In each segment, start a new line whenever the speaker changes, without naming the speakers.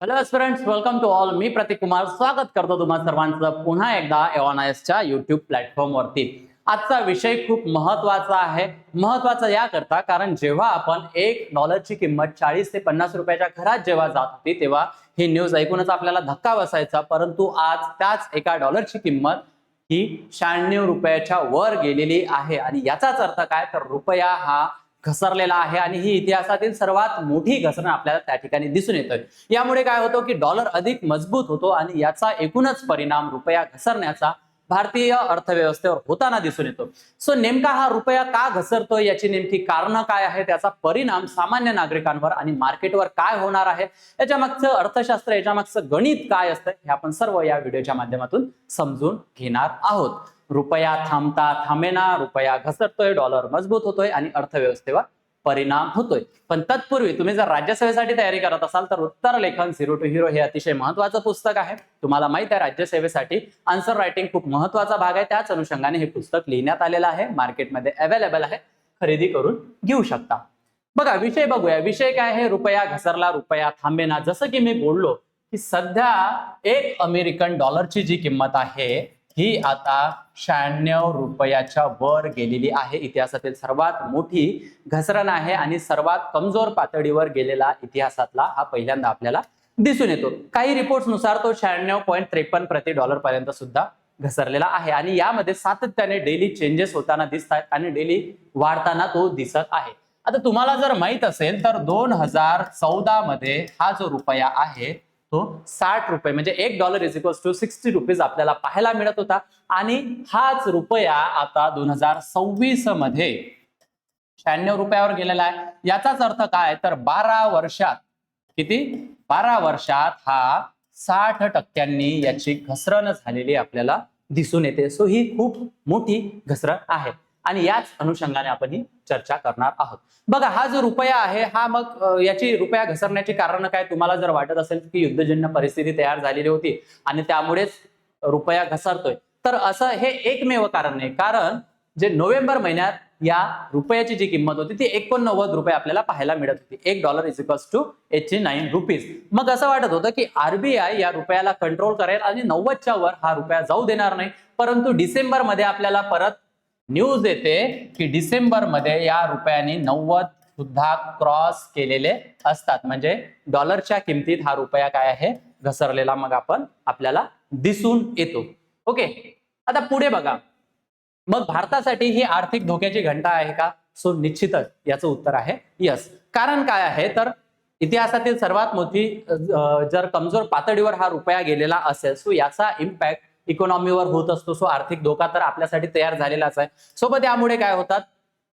Hello students, welcome to all. मी प्रतीक कुमार स्वागत करतो तुम्हा सर्वांचं पुन्हा एकदा एवॉनायसच्या युट्यूब प्लॅटफॉर्मवरती. आजचा विषय खूप महत्वाचा आहे. महत्वाचा याकरता कारण जेव्हा आपण $1 किंमत 40 ते 50 रुपयाच्या घरात जेव्हा जात होती तेव्हा ही न्यूज ऐकूनच आपल्याला धक्का बसायचा, परंतु आज त्याच एका डॉलरची किंमत ही 96 रुपयाच्या वर गेलेली आहे. आणि याचाच अर्थ काय, तर रुपया हा घसरलेला आहे आणि ही इतिहासातील सर्वात मोठी घसरण आपल्याला त्या ठिकाणी दिसून येतोय. यामुळे काय होतं की डॉलर अधिक मजबूत होतो आणि याचा एकूणच परिणाम रुपया घसरण्याचा भारतीय अर्थव्यवस्थेवर होताना दिसून येतो. सो नेमका हा रुपया का घसरतोय, याची नेमकी कारणं काय आहे, त्याचा परिणाम सामान्य नागरिकांवर आणि मार्केटवर काय होणार आहे, याच्या मागचं अर्थशास्त्र, याच्या मागचं गणित काय असतं, हे आपण सर्व या व्हिडिओच्या माध्यमातून समजून घेणार आहोत. रुपया थांबता थांबेना, रुपया घसरतोय, डॉलर मजबूत होतोय आणि अर्थव्यवस्थेवर परिणाम होतोय. पण तत्पूर्वी तुम्ही जर राज्यसेवेसाठी तयारी करत असाल तर उत्तर लेखन झिरो टू हिरो हे अतिशय महत्वाचं पुस्तक आहे. तुम्हाला माहित आहे राज्यसेवेसाठी आन्सर रायटिंग खूप महत्वाचा भाग आहे. त्याच अनुषंगाने हे पुस्तक लिहिण्यात आलेलं आहे, मार्केटमध्ये अवेलेबल आहे, खरेदी करून घेऊ शकता. बघा विषय बघूया. विषय काय आहे, रुपया घसरला, रुपया थांबेना. जसं की मी बोललो की सध्या एक अमेरिकन डॉलरची जी किंमत आहे ही आता 96 रुपयाच्या वर गेलेली आहे. इतिहासातील सर्वात मोठी घसरण आहे आणि सर्वात कमजोर पातळीवर गेलेला इतिहासातला हा पहिल्यांदा आपल्याला दिसून येतो. काही रिपोर्ट्सनुसार तो 96.53 प्रति डॉलर पर्यंत सुद्धा घसरलेला आहे आणि यामध्ये सातत्याने डेली चेंजेस होताना दिसत आहेत आणि डेली वाढताना तो दिसत आहे. आता तुम्हाला जर माहित असेल तर 2014 मध्ये हा जो रुपया आहे तो 60 रुपये म्हणजे $1 इज इक्वल्स टू 60 रुपीज आपल्याला पाहायला मिळत होता. आणि हाच रुपया आता 2026 मध्ये 96 रुपयावर गेलेला आहे. याचाच अर्थ काय, तर 12 वर्षात किती, 12 वर्षात हा 60% याची घसरण झालेली आपल्याला दिसून येते. सो ही खूप मोठी घसरण आहे आणि याच अनुषंगाने आपण ही चर्चा करणार आहोत. बघा हा जो रुपया आहे हा मग याची रुपया घसरण्याची कारण काय, तुम्हाला जर वाटत असेल की युद्धजन्य परिस्थिती तयार झालेली होती आणि त्यामुळेच रुपया घसरतोय, तर असं हे एकमेव कारण नाही. कारण जे नोव्हेंबर महिन्यात या रुपयाची जी किंमत होती ती 89 रुपये आपल्याला पाहायला मिळत होती. $1 इज इक्वल्स टू 89 रुपीज. मग असं वाटत होतं की आरबीआय या रुपयाला कंट्रोल करेल आणि 90च्या वर हा रुपया जाऊ देणार नाही. परंतु डिसेंबर मध्ये आपल्याला परत न्यूज येते की डिसेंबर मध्ये या रुपयाने 90 सुद्धा क्रॉस केलेले असतात. म्हणजे डॉलरच्या किमतीत हा रुपया काय आहे, घसरलेला मग आपल्याला दिसून येतो. ओके, आता पुढे बघा. मग भारतासाठी ही आर्थिक धोक्याची घंटा आहे का? सो निश्चितच याचं उत्तर आहे यस. कारण काय आहे, तर इतिहासातील सर्वात मोठी जर कमजोर पातळीवर हा रुपया गेलेला असेल सो याचा इम्पॅक्ट इकॉनॉमीवर होत असतो. सो आर्थिक धोका तर आपल्यासाठी तयार झालेलाच आहे. सोबत यामुळे काय होतात,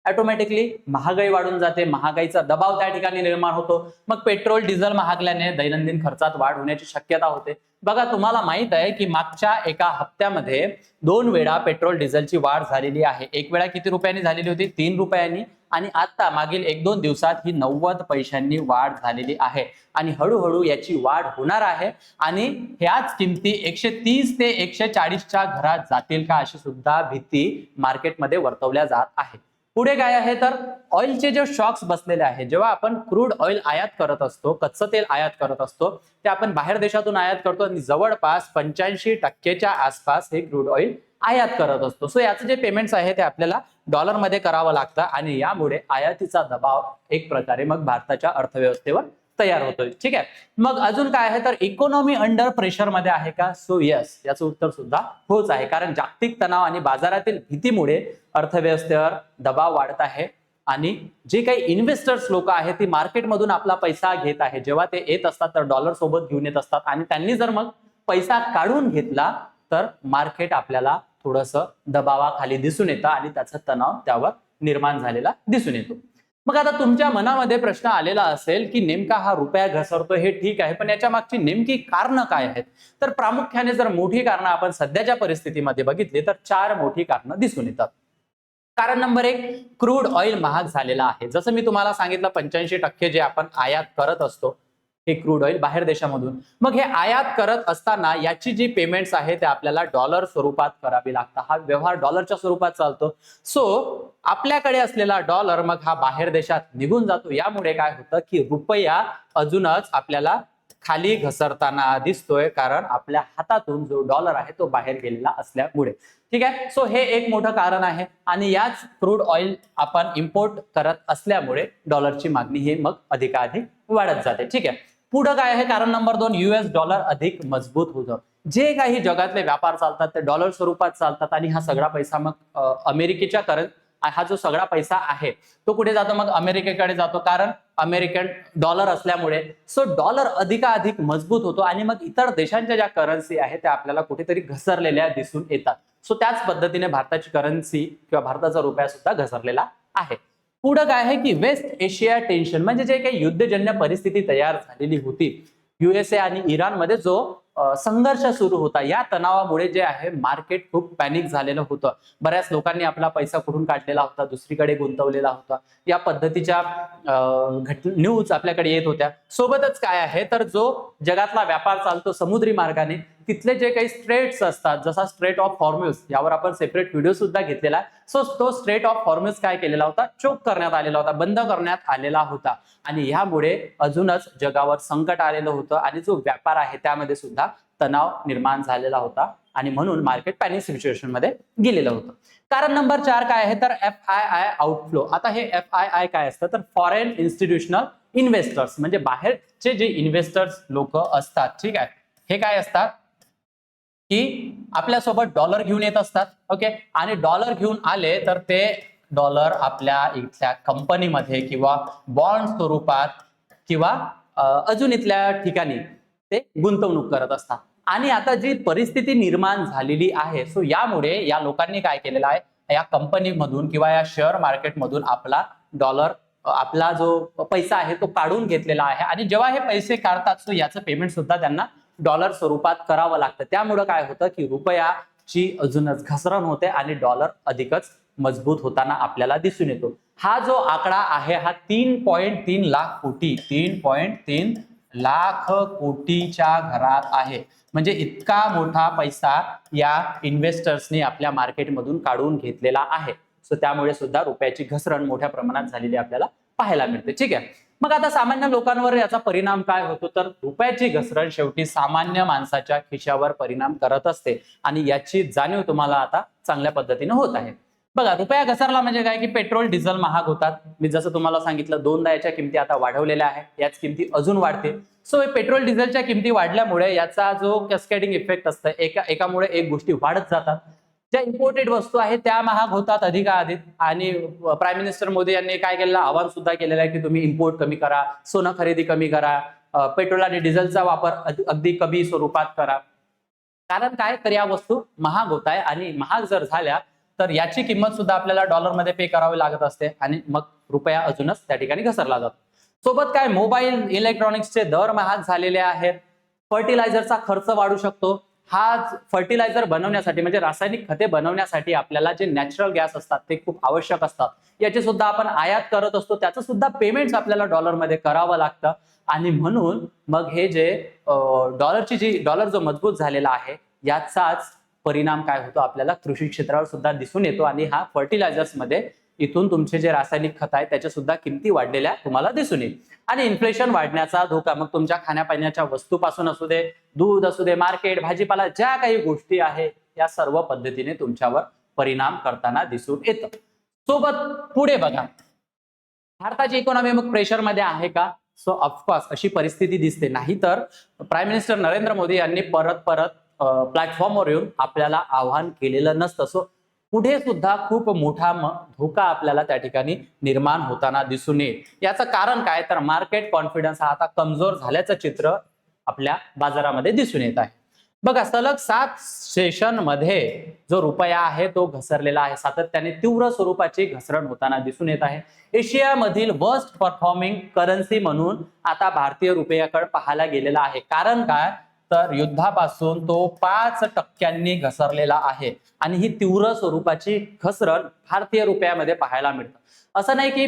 ऑटोमॅटिकली महागाई वाढून जाते, महागाईचा दबाव त्या ठिकाणी निर्माण होतो. मग पेट्रोल डिझेल महागल्याने दैनंदिन खर्चात वाढ होण्याची शक्यता होते. बघा तुम्हाला माहित आहे की मागच्या एका हप्त्यामध्ये 2 वेळा पेट्रोल डिझेलची वाढ झालेली आहे. एक वेळा किती रुपयांनी झालेली होती, 3 रुपयांनी, आणि आता मागील 1-2 दिवसात ही 90 पैशांनी वाढ झालेली आहे आणि हळूहळू याची वाढ होणार आहे आणि ह्याच किमती 130 ते 140च्या घरात जातील का अशी सुद्धा भीती मार्केटमध्ये वर्तवल्या जात आहे. पुढे काय आहे, तर ऑइलचे जे शॉक्स बसलेले आहे. जेव्हा आपण क्रूड ऑइल आयात करत असतो, कच्चं तेल आयात करत असतो, ते आपण बाहेर देशातून आयात करतो आणि जवळपास 85% आसपास हे क्रूड ऑइल आयात करत असतो. सो याचं जे पेमेंट्स आहे ते आपल्याला डॉलरमध्ये करावं लागतं आणि यामुळे आयातीचा दबाव एक प्रकारे मग भारताच्या अर्थव्यवस्थेवर तयार होतोय. ठीक आहे, मग अजून काय आहे, तर इकॉनॉमी अंडर प्रेशर मध्ये आहे का? सो यस, याचं उत्तर सुद्धा होच आहे. कारण जागतिक तणाव आणि बाजारातील भीतीमुळे अर्थव्यवस्थेवर दबाव वाढत आहे आणि जे काही इन्व्हेस्टर्स लोक आहेत ती मार्केटमधून आपला पैसा घेत आहे. जेव्हा ते येत असतात तर डॉलर सोबत घेऊन येत असतात आणि त्यांनी जर मग पैसा काढून घेतला तर मार्केट आपल्याला थोडंसं दबावाखाली दिसून येतं आणि त्याचा तणाव त्यावर निर्माण झालेला दिसून येतो. मग आता तुमच्या मनामध्ये प्रश्न आलेला असेल की नेमका हा रुपया घसरतो हे ठीक आहे, पण याच्या मागची नेमकी कारणं काय आहेत? तर प्रामुख्याने जर मोठी कारणं आपण सध्याच्या परिस्थितीमध्ये बघितली तर 4 मोठी कारणं दिसून येतात. कारण नंबर 1, क्रूड ऑइल महाग झालेला आहे. जसं मी तुम्हाला सांगितलं 85% जे आपण आयात करत असतो हे क्रूड ऑइल बाहेर देशामधून, मग हे आयात करत असताना याची जी पेमेंट्स आहे ते आपल्याला डॉलर स्वरूपात करावी लागतात. हा व्यवहार डॉलरच्या स्वरूपात चालतो. सो आपल्याकडे असलेला डॉलर मग हा बाहेर देशात निघून जातो. यामुळे काय होतं की रुपया अजूनच आपल्याला खाली घसरताना दिसतोय, कारण आपल्या हातातून जो डॉलर आहे तो बाहेर गेलेला असल्यामुळे. ठीक आहे, सो हे एक मोठं कारण आहे. आणि याच क्रूड ऑइल आपण इम्पोर्ट करत असल्यामुळे डॉलरची मागणी ही मग अधिकाधिक वाढत जाते. ठीक आहे, पुढे काय आहे कारण नंबर 2, US डॉलर अधिक मजबूत होतं. जे काही जगातले व्यापार चालतात ते डॉलर स्वरूपात चालतात आणि हा सगळा पैसा मग अमेरिकेच्या हा जो सगळा पैसा आहे तो कुठे जातो, मग अमेरिकेकडे जातो, कारण अमेरिकन डॉलर असल्यामुळे. सो डॉलर अधिकाधिक मजबूत होतो आणि मग इतर देशांच्या ज्या करन्सी आहेत त्या आपल्याला कुठेतरी घसरलेल्या दिसून येतात. सो त्याच पद्धतीने भारताची करन्सी किंवा भारताचा रुपया सुद्धा घसरलेला आहे. पुढे काय आहे की वेस्ट एशिया टेन्शन, म्हणजे जे काही युद्धजन्य परिस्थिती तयार झालेली होती USA आणि इराणमध्ये, जो संघर्ष सुरू होता, या तणावामुळे जे आहे मार्केट खूप पॅनिक झालेलं होतं. बऱ्याच लोकांनी आपला पैसा कुठून काढलेला होता, दुसरीकडे गुंतवलेला होता. या पद्धतीच्या न्यूज आपल्याकडे येत होत्या. सोबतच काय आहे तर जो जगातला व्यापार चालतो समुद्री मार्गाने, तिथले जे काही स्ट्रेट्स असतात, जसा स्ट्रेट ऑफ हॉर्म्यूज, यावर आपण सेपरेट व्हिडिओ सुद्धा घेतलेला आहे. सो तो स्ट्रेट ऑफ हॉर्म्यूज काय केलेला होता, चोक करण्यात आलेला होता, बंद करण्यात आलेला होता. आणि यामुळे अजूनच जगावर संकट आलेलं होतं आणि जो व्यापार आहे त्यामध्ये सुद्धा तणाव निर्माण झालेला होता आणि म्हणून मार्केट पॅनिक सिच्युएशन मध्ये गेलेलं होतं. कारण नंबर 4 काय आहे तर FII आउटफ्लो. आता हे FII काय असतं तर फॉरेन इन्स्टिट्यूशनल इन्व्हेस्टर्स, म्हणजे बाहेरचे जे इन्व्हेस्टर्स लोक असतात. ठीक आहे, हे काय असतात की आपल्यासोबत डॉलर घेऊन येत असतात. ओके, आणि डॉलर घेऊन आले तर ते डॉलर आपल्या इथल्या कंपनीमध्ये किंवा बॉन्ड स्वरूपात किंवा अजून इथल्या ठिकाणी ते गुंतवणूक करत असतात. आणि आता जी परिस्थिती निर्माण झालेली आहे, सो यामुळे या लोकांनी काय केलेलं आहे, या कंपनीमधून किंवा या शेअर मार्केटमधून आपला डॉलर, आपला जो पैसा आहे तो काढून घेतलेला आहे. आणि जेव्हा हे पैसे काढतात सो याचं पेमेंट सुद्धा त्यांना डॉलर स्वरूपात करावं लागतं. त्यामुळे काय होतं की रुपयाची अजूनच घसरण होते आणि डॉलर अधिकच मजबूत होताना आपल्याला दिसून येतो. हा जो आकडा आहे हा 3.3 लाख कोटी, 3.3 लाख कोटीच्या घरात आहे. म्हणजे इतका मोठा पैसा या इन्व्हेस्टर्सनी आपल्या मार्केटमधून काढून घेतलेला आहे. सो त्यामुळे सुद्धा रुपयाची घसरण मोठ्या प्रमाणात झालेली आपल्याला पाहायला मिळते. ठीक आहे, मग आता सामान्य लोकांवर याचा परिणाम काय होतो तर रुपयाची घसरण शेवटी सामान्य माणसाच्या खिशावर परिणाम करत असते आणि याची जाणीव तुम्हाला आता चांगल्या पद्धतीने होत आहे. बघा, रुपया घसरला म्हणजे काय की पेट्रोल डिझेल महाग होतात. मी जसं तुम्हाला सांगितलं 2दा याच्या किमती आता वाढवलेल्या आहेत, याच किमती अजून वाढते. सो पेट्रोल डिझेलच्या किमती वाढल्यामुळे याचा जो कॅस्केडिंग इफेक्ट असतं, एकामुळे एक गोष्टी वाढत जातात. ज्या इम्पोर्टेड वस्तू आहेत त्या महाग होतात अधिकाधिक. आणि प्राईम मिनिस्टर मोदी यांनी काय केलेलं आवाहन सुद्धा केलेलं आहे की तुम्ही इम्पोर्ट कमी करा, सोनं खरेदी कमी करा, पेट्रोल आणि डिझेलचा वापर अगदी कमी स्वरूपात करा. कारण काय तर या वस्तू महाग होत आहे आणि महाग जर झाल्या तर याची किंमत सुद्धा आपल्याला डॉलरमध्ये पे करावी लागत असते आणि मग रुपया अजूनच त्या ठिकाणी घसरला जातो. सोबत काय मोबाईल इलेक्ट्रॉनिक्सचे दर महाग झालेले आहेत. फर्टिलायझरचा खर्च वाढू शकतो. हा फर्टिलायझर बनवण्यासाठी म्हणजे रासायनिक खते बनवण्यासाठी आपल्याला जे नॅचरल गॅस असतात ते खूप आवश्यक असतात. याची सुद्धा आपण आयात करत असतो, त्याचं सुद्धा पेमेंट आपल्याला डॉलरमध्ये करावं लागतं. आणि म्हणून मग हे जे डॉलर जो मजबूत झालेला आहे याचाच परिणाम काय होतो आपल्याला कृषी क्षेत्रावर सुद्धा दिसून येतो. आणि हा फर्टिलायझर्स मध्ये इथून तुमचे जे रासायनिक खत आहेत त्याच्या सुद्धा किमती वाढलेल्या तुम्हाला दिसून येईल. आणि इन्फ्लेशन वाढण्याचा धोका मग तुमच्या खाण्यापिण्याच्या वस्तूपासून असू दे, दूध असू दे, मार्केट, भाजीपाला, ज्या काही गोष्टी आहे या सर्व पद्धतीने तुमच्यावर परिणाम करताना दिसून येतं. सोबत पुढे बघा, भारताची इकॉनॉमी मग प्रेशर मध्ये आहे का? सो ऑफकोर्स अशी परिस्थिती दिसते. नाही तर प्राईम मिनिस्टर नरेंद्र मोदी यांनी परत प्लॅटफॉर्मवर येऊन आपल्याला आवाहन केलेलं नसतं. सो पुढे सुद्धा खूप मोठा धोका आपल्याला त्या ठिकाणी निर्माण होताना दिसून येईल. याचं कारण काय तर मार्केट कॉन्फिडन्स हा आता कमजोर झाल्याचं चित्र आपल्या बाजारामध्ये दिसून येत आहे. बघा, सलग 7 सेशन मध्ये जो रुपया आहे तो घसरलेला आहे. सातत्याने तीव्र स्वरूपाची घसरण होताना दिसून येत आहे. एशियामधील वर्स्ट परफॉर्मिंग करन्सी म्हणून आता भारतीय रुपयाकडे पाहायला गेलेला आहे. कारण काय तर युद्धापासून तो 5% घसरलेला आहे आणि ही तीव्र स्वरूपाची घसरण भारतीय रुपयामध्ये पाहायला मिळतं. असं नाही की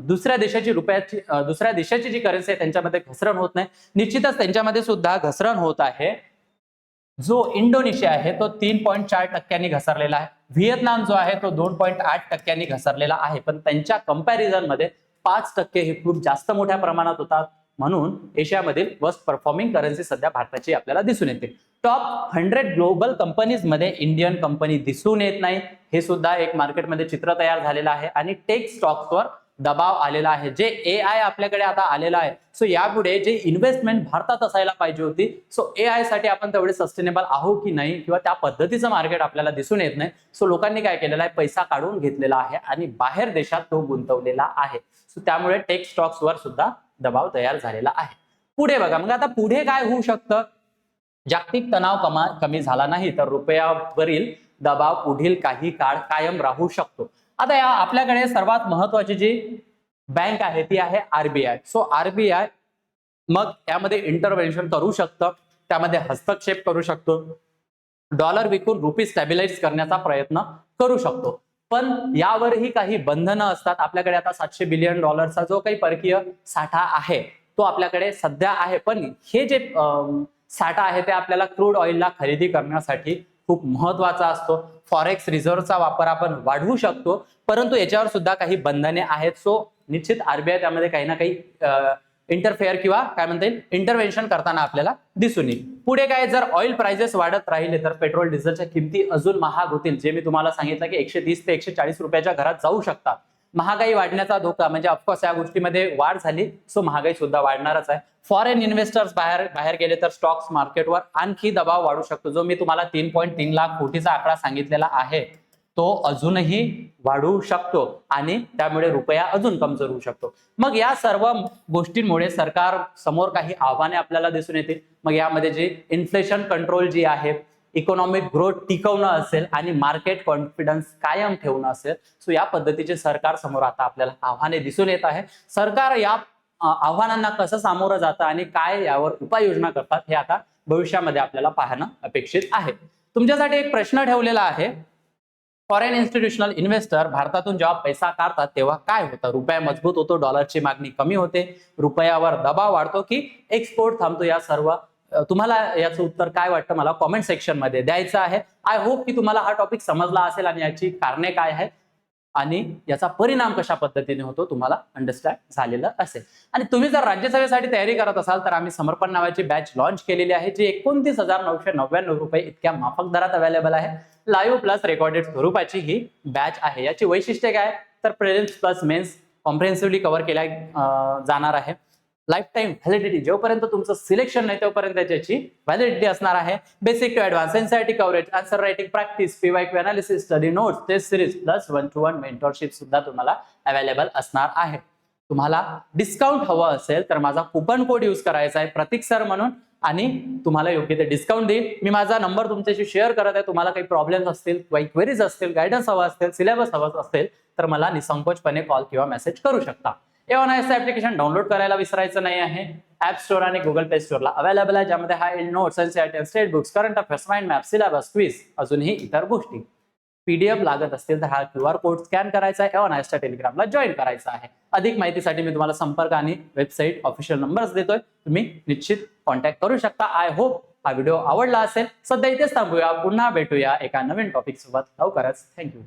दुसऱ्या देशाची जी करन्सी आहे त्यांच्यामध्ये घसरण होत नाही, निश्चितच त्यांच्यामध्ये सुद्धा घसरण होत आहे. जो इंडोनेशिया आहे तो 3.4% घसरलेला आहे. व्हिएतनाम जो आहे तो 2.8% घसरलेला आहे. पण त्यांच्या कंपॅरिझन मध्ये 5% हे खूप जास्त मोठ्या प्रमाणात होतात. म्हणून एशियामधील वर्स्ट परफॉर्मिंग करन्सी सध्या भारताची आपल्याला दिसून येते. टॉप 100 ग्लोबल कंपनीज मध्ये इंडियन कंपनी दिसून येत नाही, हे सुद्धा एक मार्केटमध्ये चित्र तयार झालेलं आहे आणि टेक स्टॉक्सवर दबाव आलेला आहे. जे AI आपल्याकडे आता आलेला आहे, सो यापुढे जे इन्व्हेस्टमेंट भारतात असायला पाहिजे होती, सो AI साठी आपण तेवढे सस्टेनेबल आहोत की नाही किंवा त्या पद्धतीचं मार्केट आपल्याला दिसून येत नाही. सो लोकांनी काय केलेलं आहे, पैसा काढून घेतलेला आहे आणि बाहेर देशात तो गुंतवलेला आहे. सो त्यामुळे टेक स्टॉक्सवर सुद्धा दबाव तयार झालेला आहे. पुढे बघा, मग आता पुढे काय होऊ शकतं? जागतिक तणाव कमी झाला नाही तर रुपयावरील दबाव पुढील काही काळ कायम राहू शकतो. आता या आपल्याकडे सर्वात महत्वाची जी बँक आहे ती आहे RBI. सो RBI मग त्यामध्ये इंटरव्हेन्शन करू शकतं, त्यामध्ये हस्तक्षेप करू शकतो, डॉलर विकून रुपी स्टॅबिलाइज करण्याचा प्रयत्न करू शकतो. पण यावरही काही बंधनं असतात. आपल्याकडे आता $700 बिलियन जो काही परकीय साठा आहे तो आपल्याकडे सध्या आहे, पण हे जे साठा आहे ते आपल्याला क्रूड ऑइलला खरेदी करण्यासाठी खूप महत्वाचा असतो. फॉरेक्स रिझर्व्हचा वापर आपण वाढवू शकतो, परंतु याच्यावर सुद्धा काही बंधने आहेत. सो निश्चित RBI त्यामध्ये काही ना काही इंटरफेअर किंवा काय म्हणता येईल इंटरव्हेन्शन करताना आपल्याला दिसून येईल. पुढे काय, जर ऑइल प्राइसेस वाढत राहिले तर पेट्रोल डिझेलच्या किमती अजून महाग होतील. जे मी तुम्हाला सांगितलं की 130 ते 140 रुपयाच्या घरात जाऊ शकतात. महागाई वाढण्याचा धोका म्हणजे ऑफकोर्स या गोष्टीमध्ये वाढ झाली, सो महागाई सुद्धा वाढणारच आहे. फॉरेन इन्व्हेस्टर्स बाहेर गेले तर स्टॉक्स मार्केटवर आणखी दबाव वाढू शकतो. जो मी तुम्हाला 3.3 लाख कोटीचा आकडा सांगितलेला आहे तो अजूनही वाढू शकतो आणि त्यामुळे रुपया अजून कमजोर होऊ शकतो. मग या सर्व गोष्टींमुळे सरकार समोर काही आव्हाने आपल्याला दिसून येतील. मग यामध्ये जी इन्फ्लेशन कंट्रोल जी आहे, इकॉनॉमिक ग्रोथ टिकवणं असेल आणि मार्केट कॉन्फिडन्स कायम ठेवणं असेल, सो या पद्धतीचे सरकार समोर आता आपल्याला आव्हाने दिसून येत आहे. सरकार या आव्हानांना कसं सामोरं जातं आणि काय यावर उपाययोजना करतात हे आता भविष्यामध्ये आपल्याला पाहणं अपेक्षित आहे. तुमच्यासाठी एक प्रश्न ठेवलेला आहे, फॉरेन इन्स्टिट्यूशनल इन्व्हेस्टर भारतातून जेव्हा पैसा काढतात तेव्हा काय होतं? रुपया मजबूत होतो, डॉलरची मागणी कमी होते, रुपयावर दबाव वाढतो की एक्सपोर्ट थांबतो? या सर्व तुम्हाला याचं उत्तर काय वाटतं मला कॉमेंट सेक्शन मध्ये द्यायचं आहे. आय होप की तुम्हाला हा टॉपिक समजला असेल आणि याची कारणे काय आहेत आणि याचा परिणाम कशा पद्धतीने होतो तुम्हाला अंडरस्टँड झालेलं असेल. आणि तुम्ही जर राज्यसभेसाठी तयारी करत असाल तर आम्ही समर्पण नावाची बॅच लॉन्च केलेली आहे, जी 29,999 रुपये इतक्या माफक दरात अवेलेबल आहे. लाईव्ह प्लस रेकॉर्डेड स्वरूपाची ही बॅच आहे. याची वैशिष्ट्ये काय तर प्रिलिम्स प्लस मेन्स कॉम्प्रिहेन्सिव्हली कव्हर केल्या जाणार आहे. लाईफ टाइम व्हॅलिडिटी, जोपर्यंत तुमचं सिलेक्शन नाही तोपर्यंत त्याची व्हॅलिडिटी असणार आहे. Basic to advance NCERT coverage, answer writing practice, PYQ analysis, study notes, test series plus 1-to-1 mentorship सुद्धा तुम्हाला अवेलेबल असणार आहे. तुम्हाला डिस्काउंट हवं असेल तर माझा कुपन कोड यूज करायचा आहे प्रतीक सर म्हणून आणि तुम्हाला योग्य ते डिस्काउंट देईल. मी माझा नंबर तुमच्याशी शेअर करत आहे. तुम्हाला काही प्रॉब्लेम्स असतील, काही क्वेरीज असतील, गायडन्स हवा असेल, सिलेबस हवा असेल तर मला निसंकोचपणे कॉल किंवा मेसेज करू शकता. A1IS ऍप्लिकेशन डाउनलोड करायला विसरायचं नाही आहे. ऍप स्टोअर आणि गुगल प्ले स्टोअरला अवेलेबल आहे, ज्यामध्ये हा notes, NCERT, state books, current affairs, mind map, syllabus, quiz, अजूनही इतर गोष्टी. PDF लागत असतील तर हा QR कोड स्कॅन करायचा आहे, A1IS च्या टेलिग्रामला जॉईन करायचा आहे. अधिक माहितीसाठी मी तुम्हाला संपर्क आणि वेबसाईट ऑफिशियल नंबर्स देतोय, तुम्ही निश्चित कॉन्टॅक्ट करू शकता. आय होप हा व्हिडिओ आवडला असेल. सध्या इथेच थांबूया, पुन्हा भेटूया एका नवीन टॉपिक सोबत लवकरच. थँक्यू.